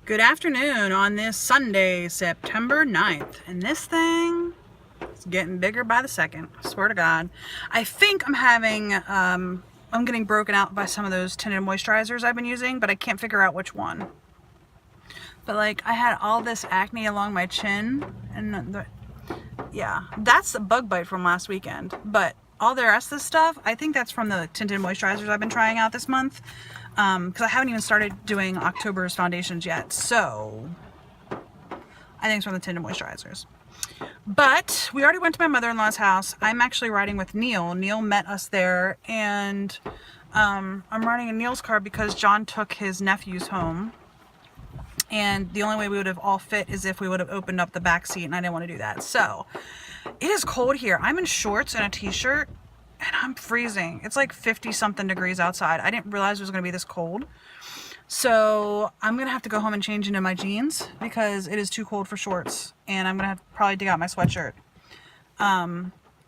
Good afternoon on this Sunday, September 9th. And this thing is getting bigger by the second. I swear to God. I think I'm getting broken out by some of those tinted moisturizers I've been using, but I can't figure out which one. But like, I had all this acne along my chin, and yeah, that's the bug bite from last weekend. But all the rest of the stuff, I think that's from the tinted moisturizers I've been trying out this month. Because I haven't even started doing October's foundations yet, so I think it's from the tinted moisturizers. But we already went to my mother-in-law's house. I'm actually riding with Neil. Neil met us there, and I'm riding in Neil's car because John took his nephews home. And the only way we would have all fit is if we would have opened up the back seat, and I didn't want to do that. So it is cold here. I'm in shorts and a t-shirt, and I'm freezing. It's like 50 something degrees outside. I didn't realize it was going to be this cold. So I'm going to have to go home and change into my jeans because it is too cold for shorts, and I'm going to have to probably dig out my sweatshirt.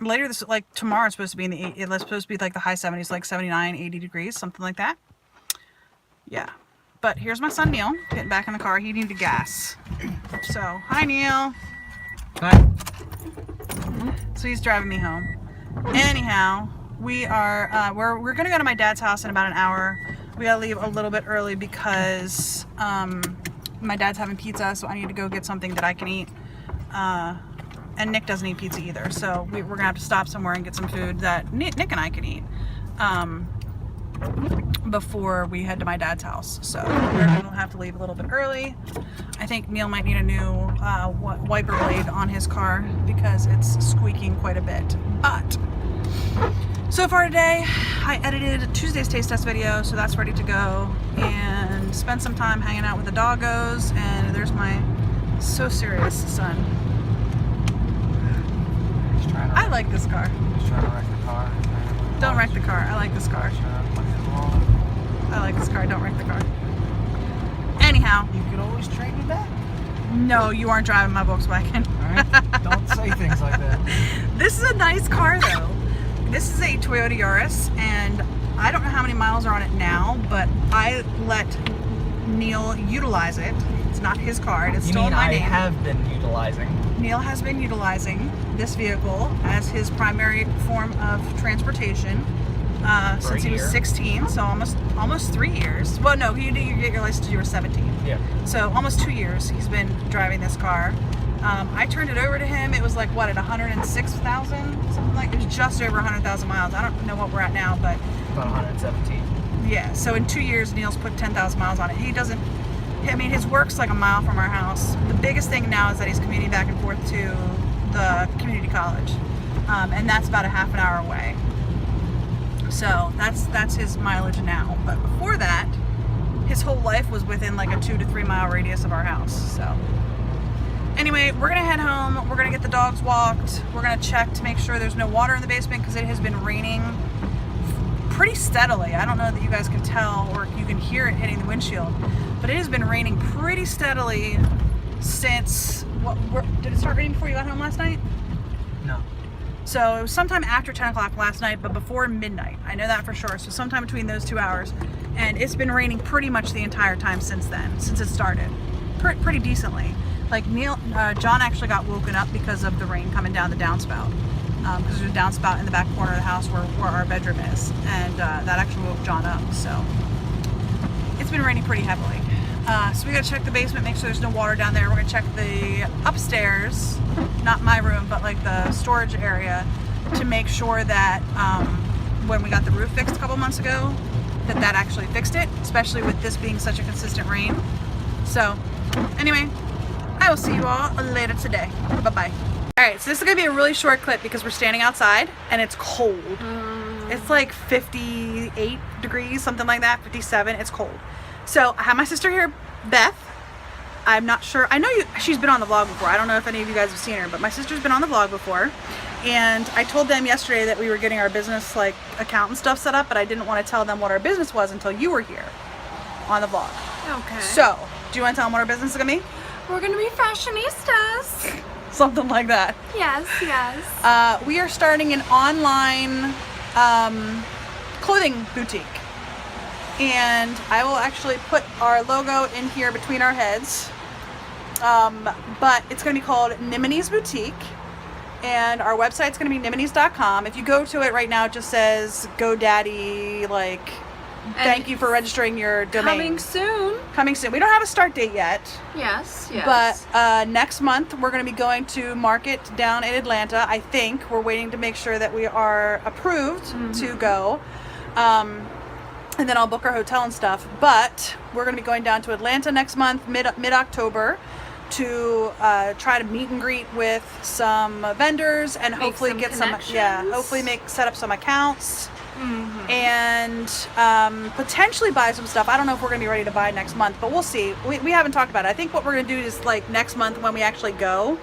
Later this, like tomorrow, it's supposed to be it's supposed to be like the high 70s, like 79, 80 degrees, something like that. Yeah. But here's my son Neil getting back in the car. He needed gas. So, hi Neil. Hi. So he's driving me home. Anyhow, we are we're gonna go to my dad's house in about an hour. We gotta leave a little bit early because my dad's having pizza, so I need to go get something that I can eat. And Nick doesn't eat pizza either, so we're gonna have to stop somewhere and get some food that Nick and I can eat before we head to my dad's house. So we're gonna have to leave a little bit early. I think Neil might need a new wiper blade on his car because it's squeaking quite a bit. But so far today, I edited Tuesday's taste test video, so that's ready to go, and spent some time hanging out with the doggos. And there's my so serious son. I like this car. Just trying to wreck the car. Don't wreck the car. I like this car. I like this car. Don't wreck the car. Anyhow. You could always trade me back. No, you aren't driving my Volkswagen. Alright? Don't say things like that. This is a nice car though. This is a Toyota Yaris, and I don't know how many miles are on it now, but I let Neil utilize it. It's not his car. It's still in my name. I have been utilizing. Neil has been utilizing this vehicle as his primary form of transportation since he was 16, so almost 3 years. Well, no, you get your license when you were 17. Yeah. So almost 2 years he's been driving this car. I turned it over to him. It was like, what, at 106,000? Something like, it was just over 100,000 miles. I don't know what we're at now, but About 117. yeah, so in 2 years, Neil's put 10,000 miles on it. He doesn't, I mean, his work's like a mile from our house. The biggest thing now is that he's commuting back and forth to the community college. And that's about a half an hour away. So that's his mileage now. But before that, his whole life was within like a 2 to 3 mile radius of our house. So anyway, we're gonna head home. We're gonna get the dogs walked. We're gonna check to make sure there's no water in the basement because it has been raining pretty steadily. I don't know that you guys can tell or you can hear it hitting the windshield, but it has been raining pretty steadily since, did it start raining before you got home last night? No. So it was sometime after 10 o'clock last night, but before midnight. I know that for sure. So sometime between those 2 hours. And it's been raining pretty much the entire time since then, since it started. Pretty decently. Like John actually got woken up because of the rain coming down the downspout. Because there's a downspout in the back corner of the house where our bedroom is. And that actually woke John up. So it's been raining pretty heavily. So we gotta check the basement, make sure there's no water down there. We're gonna check the upstairs, not my room, but like the storage area, to make sure that when we got the roof fixed a couple months ago, that actually fixed it, especially with this being such a consistent rain. So anyway, I will see you all later today. Bye-bye. All right, so this is gonna be a really short clip because we're standing outside and it's cold. It's like 58 degrees, something like that, 57, it's cold. So I have my sister here, Beth. I'm not sure, I know she's been on the vlog before. I don't know if any of you guys have seen her, but my sister's been on the vlog before. And I told them yesterday that we were getting our business like account and stuff set up, but I didn't want to tell them what our business was until you were here on the vlog. Okay. So, do you want to tell them what our business is gonna be? We're gonna be fashionistas. Something like that. Yes, yes. We are starting an online clothing boutique. and I will actually put our logo in here between our heads. But it's going to be called Nimini's Boutique, and our website's going to be niminis.com. If you go to it right now, it just says GoDaddy, like, thank you for registering your domain. Coming soon. Coming soon. We don't have a start date yet. Yes, yes. But next month we're going to be going to market down in Atlanta. I think we're waiting to make sure that we are approved to go. And then I'll book our hotel and stuff. But we're going to be going down to Atlanta next month, mid-October, to try to meet and greet with some vendors and hopefully some get connections. hopefully set up some accounts. And potentially buy some stuff. I don't know if we're gonna be ready to buy next month, but we'll see. We haven't talked about it. I think what we're gonna do is, like, next month when we actually go,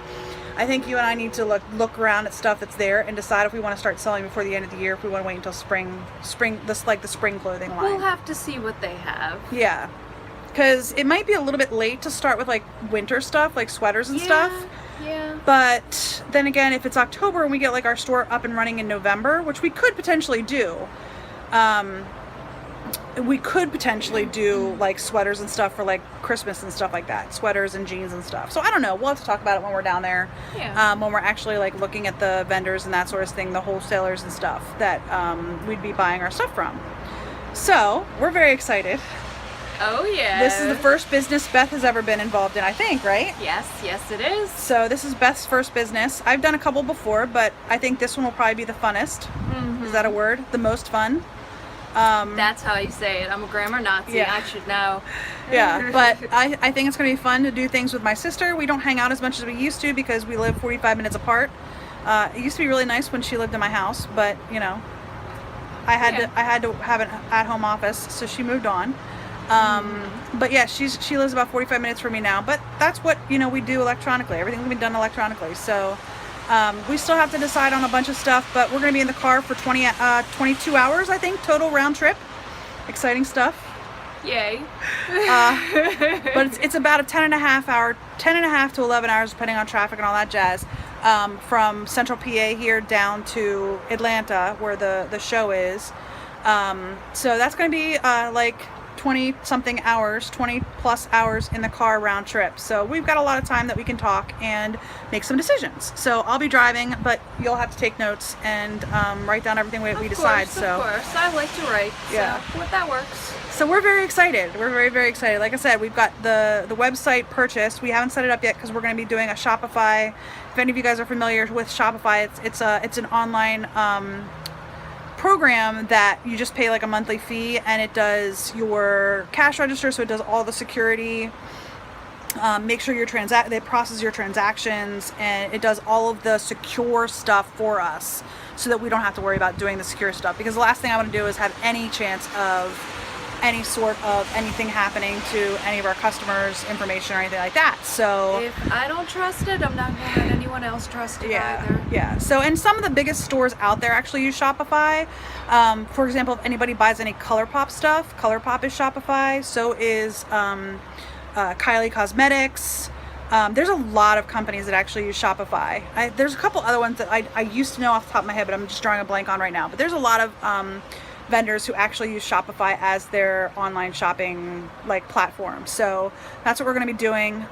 I think you and I need to look around at stuff that's there and decide if we want to start selling before the end of the year, if we want to wait until spring, this, like, the spring clothing line. We'll have to see what they have. Yeah, because it might be a little bit late to start with, like, winter stuff, like sweaters and stuff. Yeah. But then again, if it's October and we get, like, our store up and running in November, which we could potentially do, like, sweaters and stuff for, like, Christmas and stuff like that. Sweaters and jeans and stuff. So I don't know. We'll have to talk about it when we're down there. Yeah. When we're actually, like, looking at the vendors and that sort of thing, the wholesalers and stuff that we'd be buying our stuff from. So we're very excited. Oh, yeah. This is the first business Beth has ever been involved in, I think, right? Yes, yes, it is. So this is Beth's first business. I've done a couple before, but I think this one will probably be the funnest. Is that a word? The most fun? That's how you say it. I'm a grammar Nazi. Yeah. I should know. Yeah, but I think it's going to be fun to do things with my sister. We don't hang out as much as we used to because we live 45 minutes apart. It used to be really nice when she lived in my house, but, you know, I had to have an at-home office, so she moved on. But yeah, she lives about 45 minutes from me now, but that's what, you know, we do electronically. Everything can be done electronically. So we still have to decide on a bunch of stuff, but we're going to be in the car for 22 hours, I think, total round trip. Exciting stuff. Yay. But it's about a 10 and a half to 11 hours, depending on traffic and all that jazz, from central PA here down to Atlanta, where the show is. So that's going to be like 20 something hours, 20 plus hours in the car round trip. So we've got a lot of time that we can talk and make some decisions. So I'll be driving, but you'll have to take notes and write down everything we decide. Of course, I like to write. Yeah. So that works. So we're very excited. We're very, very excited. Like I said, we've got the website purchased. We haven't set it up yet because we're going to be doing a Shopify. If any of you guys are familiar with Shopify, it's an online program that you just pay like a monthly fee, and it does your cash register, so it does all the security, make sure it processes your transactions, and it does all of the secure stuff for us so that we don't have to worry about doing the secure stuff, because the last thing I want to do is have any chance of any sort of anything happening to any of our customers' information or anything like that. So if I don't trust it, I'm not going to let anyone else trust it either. Yeah. So, and some of the biggest stores out there actually use Shopify. For example, if anybody buys any ColourPop stuff, ColourPop is Shopify. So is Kylie Cosmetics. There's a lot of companies that actually use Shopify. There's a couple other ones that I used to know off the top of my head, but I'm just drawing a blank on right now. But there's a lot of vendors who actually use Shopify as their online shopping like platform. So that's what we're going to be doing.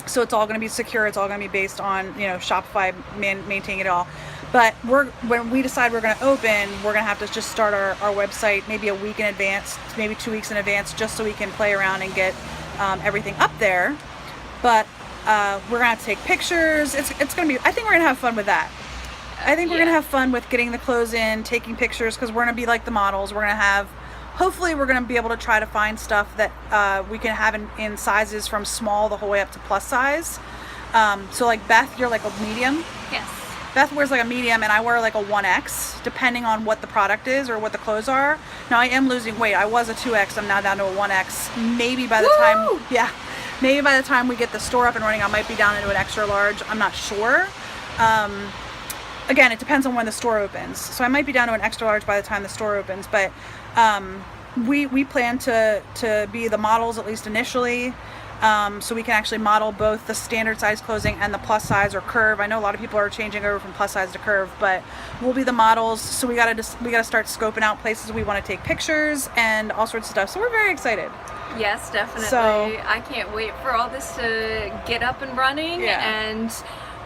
So it's all going to be secure. It's all going to be based on, you know, Shopify maintaining it all. But when we decide we're going to open, we're going to have to just start our website maybe a week in advance, maybe 2 weeks in advance, just so we can play around and get everything up there. But we're going to have to take pictures. It's going to be, I think we're going to have fun with that. I think we're going to have fun with getting the clothes in, taking pictures, because we're going to be like the models. We're going to have, hopefully we're going to be able to try to find stuff that we can have in sizes from small the whole way up to plus size. So like Beth, you're like a medium. Yes. Beth wears like a medium and I wear like a 1X, depending on what the product is or what the clothes are. Now I am losing weight. I was a 2X. I'm now down to a 1X. Maybe by the time we get the store up and running, I might be down into an extra large. I'm not sure. Again, it depends on when the store opens. So I might be down to an extra large by the time the store opens. But we plan to be the models, at least initially. So we can actually model both the standard size clothing and the plus size or curve. I know a lot of people are changing over from plus size to curve, but we'll be the models. So we gotta start scoping out places we want to take pictures and all sorts of stuff. So we're very excited. Yes, definitely. So- I can't wait for all this to get up and running. Yeah. And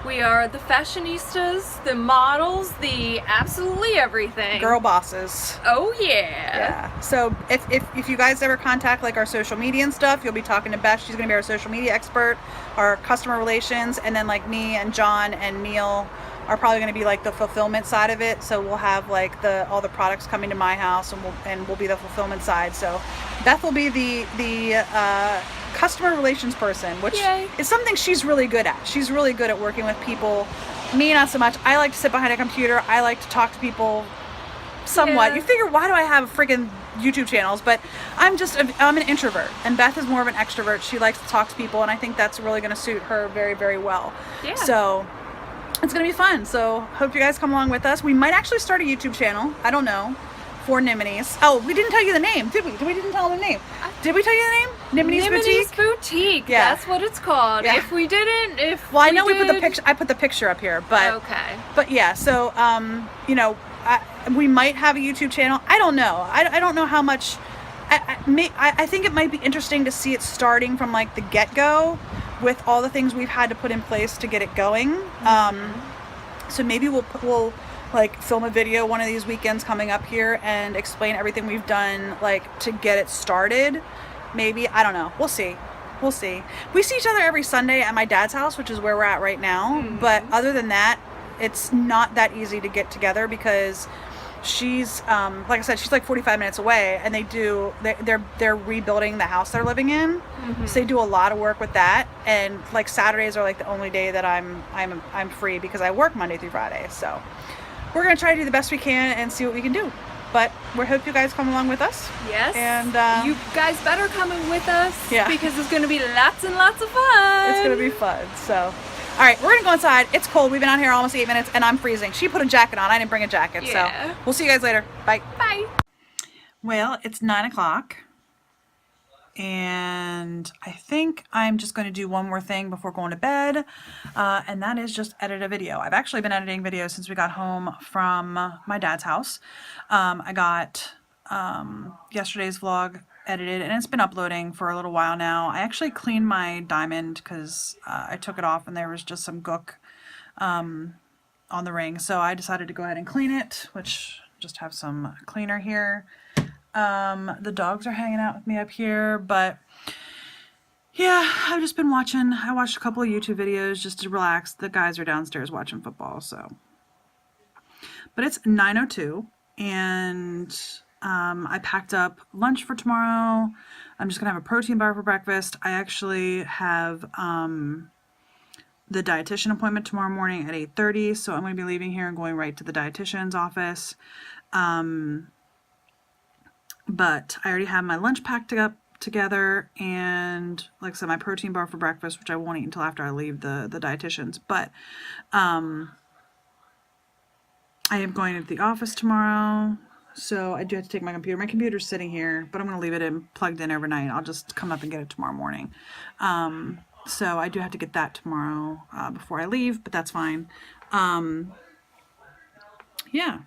we are the fashionistas, the models, the absolutely everything. Girl bosses. Oh yeah. Yeah. So if you guys ever contact like our social media and stuff, you'll be talking to Beth. She's gonna be our social media expert, our customer relations, and then like me and John and Neil are probably gonna be like the fulfillment side of it. So we'll have like all the products coming to my house, and we'll be the fulfillment side. So Beth will be the customer relations person, which Yay. is something she's really good at. She's really good at working with people. Me, not so much. I like to sit behind a computer. I like to talk to people somewhat. Yeah. You figure, why do I have freaking YouTube channels? But I'm an introvert, and Beth is more of an extrovert. She likes to talk to people, and I think that's really going to suit her very, very well. Yeah. So it's going to be fun. So hope you guys come along with us. We might actually start a YouTube channel. I don't know. For Nimini's. Oh, we didn't tell you the name, did we? We didn't tell them the name. Did we tell you the name? Nimini's Boutique? Boutique. Yeah. That's what it's called. Yeah. If we didn't, Well, I know we did... put the picture. I put the picture up here, but Okay. But yeah. So you know, we might have a YouTube channel. I don't know. I don't know how much. I think it might be interesting to see it starting from like the get-go, with all the things we've had to put in place to get it going. So maybe we'll like film a video one of these weekends coming up here and explain everything we've done like to get it started. Maybe, I don't know. We'll see. We see each other every Sunday at my dad's house, which is where we're at right now. But other than that, it's not that easy to get together because she's like I said, she's like 45 minutes away, and they're rebuilding the house they're living in. So they do a lot of work with that, and like Saturdays are like the only day that I'm free because I work Monday through Friday. So we're gonna try to do the best we can and see what we can do. But we hope you guys come along with us. Yes. And you guys better come in with us. Yeah. Because it's going to be lots and lots of fun. It's gonna be fun. So, all right, we're gonna go inside. It's cold. We've been out here almost 8 minutes, and I'm freezing. She put a jacket on. I didn't bring a jacket. Yeah. So we'll see you guys later. Bye. Bye. Well, it's 9 o'clock. And I think I'm just going to do one more thing before going to bed, and that is just edit a video. I've actually been editing videos since we got home from my dad's house. I got yesterday's vlog edited, and it's been uploading for a little while now. I actually cleaned my diamond because I took it off and there was just some gook on the ring, so I decided to go ahead and clean it, which just have some cleaner here. The dogs are hanging out with me up here, but yeah, I've just been watching. I watched a couple of YouTube videos just to relax. The guys are downstairs watching football, so. But it's 9:02, and I packed up lunch for tomorrow. I'm just gonna have a protein bar for breakfast. I actually have the dietitian appointment tomorrow morning at 8:30, so I'm gonna be leaving here and going right to the dietitian's office. But I already have my lunch packed up together, and like I said, my protein bar for breakfast, which I won't eat until after I leave the dietitian's. But I am going to the office tomorrow, so I do have to take my computer. My computer's sitting here, but I'm going to leave it plugged in overnight. I'll just come up and get it tomorrow morning. So I do have to get that tomorrow before I leave, but that's fine. Yeah.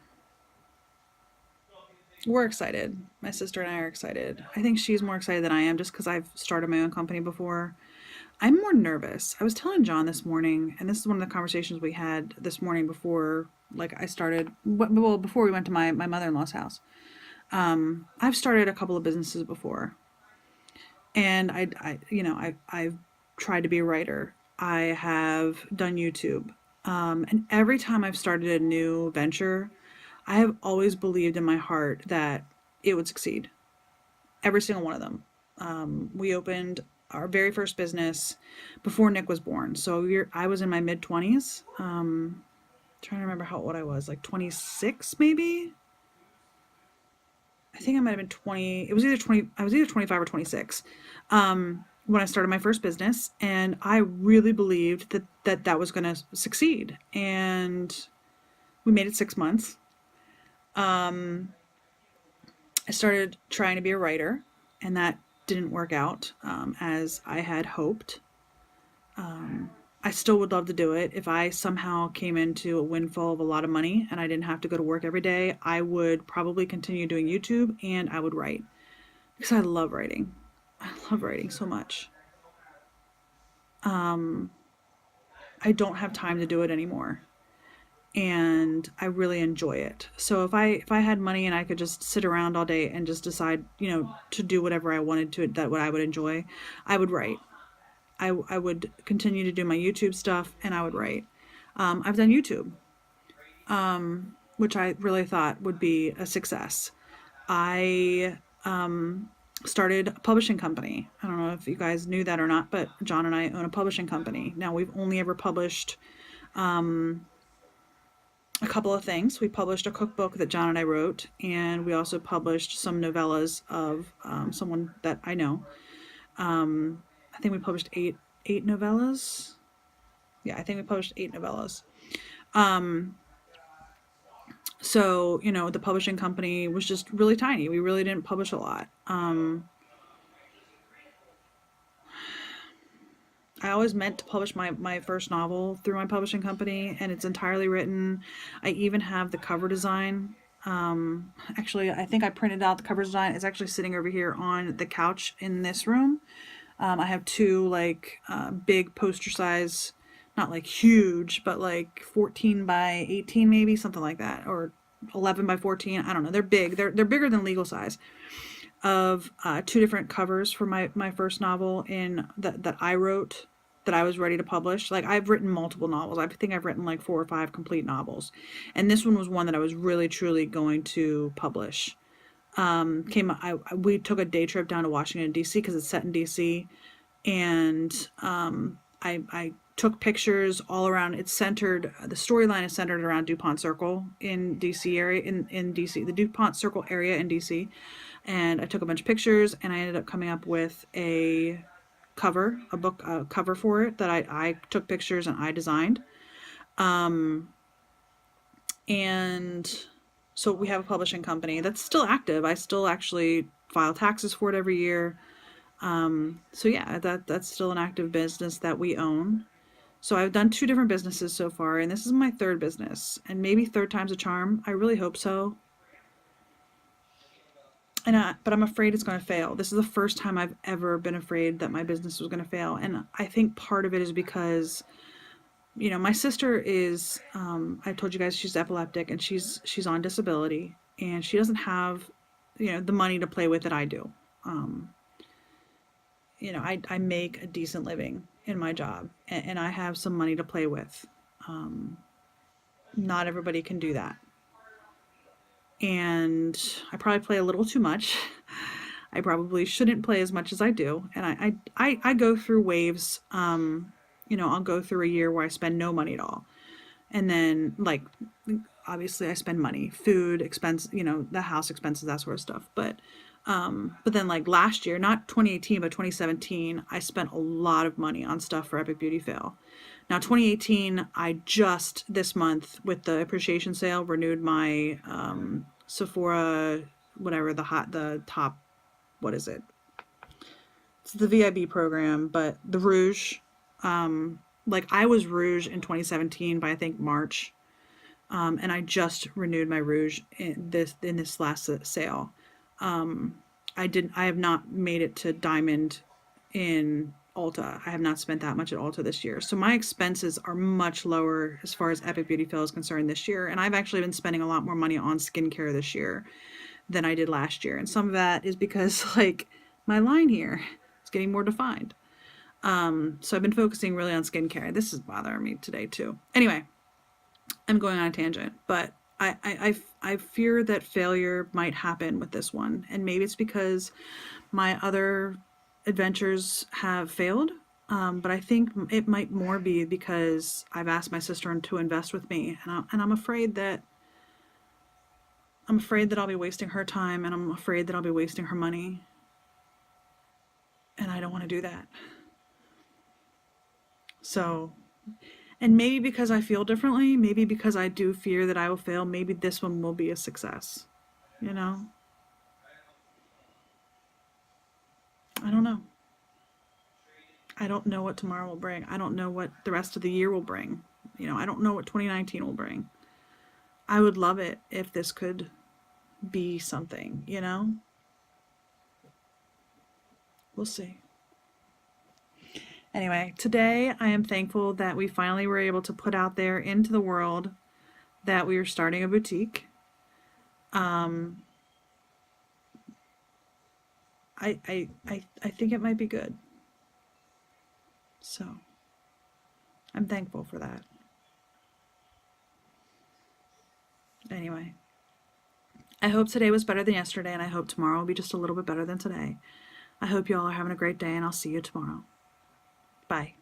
We're excited. My sister and I are excited. I think she's more excited than I am just because I've started my own company before. I'm more nervous. I was telling John this morning, and this is one of the conversations we had this morning before, like I started, well, before we went to my mother-in-law's house. I've started a couple of businesses before, and I've tried to be a writer. I have done YouTube, and every time I've started a new venture, I have always believed in my heart that it would succeed. Every single one of them. We opened our very first business before Nick was born. So I was in my mid-20s. Trying to remember how old I was, like 26 maybe? I think I might have been 20. It was either 20. I was either 25 or 26 when I started my first business, and I really believed that was going to succeed. And we made it 6 months. I started trying to be a writer, and that didn't work out as I had hoped. I still would love to do it. If I somehow came into a windfall of a lot of money and I didn't have to go to work every day, I would probably continue doing YouTube and I would write because I love writing. I love writing so much. I don't have time to do it anymore, and I really enjoy it. So if I had money and I could just sit around all day and just decide, to do whatever I wanted to, that what I would enjoy, I would write. I would continue to do my YouTube stuff and I would write. I've done YouTube, which I really thought would be a success. I started a publishing company. I don't know if you guys knew that or not, but John and I own a publishing company. Now, we've only ever published a couple of things. We published a cookbook that John and I wrote, and we also published some novellas of someone that I know. I think we published eight novellas. Yeah, I think we published 8 novellas. So, the publishing company was just really tiny. We really didn't publish a lot. I always meant to publish my first novel through my publishing company, and it's entirely written. I even have the cover design. Actually, I think I printed out the cover design. It's actually sitting over here on the couch in this room. I have 2 big poster size, not like huge, but like 14 by 18 maybe, something like that, or 11 by 14. I don't know. They're big. They're bigger than legal size, of 2 different covers for my first novel that I wrote, that I was ready to publish. Like, I've written multiple novels. I think I've written like 4 or 5 complete novels, and this one was one that I was really truly going to publish. We took a day trip down to Washington, D.C. because it's set in D.C. And I took pictures all around. The storyline is centered around DuPont Circle in D.C. area, in D.C., the DuPont Circle area in D.C. And I took a bunch of pictures, and I ended up coming up with a book cover for it that I took pictures and I designed. And so we have a publishing company that's still active. I still actually file taxes for it every year. So yeah, that's still an active business that we own. So I've done 2 different businesses so far, and this is my 3rd business, and maybe 3rd time's a charm. I really hope so. But I'm afraid it's going to fail. This is the first time I've ever been afraid that my business was going to fail. And I think part of it is because, my sister is, I told you guys she's epileptic and she's on disability, and she doesn't have, the money to play with that I do. I make a decent living in my job, and I have some money to play with. Not everybody can do that. And I probably play a little too much. I probably shouldn't play as much as I do. And I go through waves. I'll go through a year where I spend no money at all. And then, obviously I spend money, food, expense, the house expenses, that sort of stuff. But then last year, not 2018, but 2017, I spent a lot of money on stuff for Epic Beauty Fail. Now, 2018, I just this month with the appreciation sale renewed my Sephora, whatever, the top, what is it? It's the VIB program, but the Rouge, I was Rouge in 2017 by I think March, and I just renewed my Rouge in this last sale. I have not made it to Diamond in Ulta. I have not spent that much at Ulta this year. So my expenses are much lower as far as Epic Beauty Fail is concerned this year. And I've actually been spending a lot more money on skincare this year than I did last year. And some of that is because my line here is getting more defined. So I've been focusing really on skincare. This is bothering me today too. Anyway, I'm going on a tangent, but I fear that failure might happen with this one. And maybe it's because my other adventures have failed. But I think it might more be because I've asked my sister to invest with me, and I'm afraid that I'll be wasting her time, and I'm afraid that I'll be wasting her money. And I don't want to do that. So, and maybe because I feel differently, maybe because I do fear that I will fail, maybe this one will be a success, I don't know. I don't know what tomorrow will bring. I don't know what the rest of the year will bring. You know, I don't know what 2019 will bring. I would love it if this could be something, you know? We'll see. Anyway, today I am thankful that we finally were able to put out there into the world that we are starting a boutique. I think it might be good. So I'm thankful for that. Anyway, I hope today was better than yesterday, and I hope tomorrow will be just a little bit better than today. I hope you all are having a great day, and I'll see you tomorrow. Bye.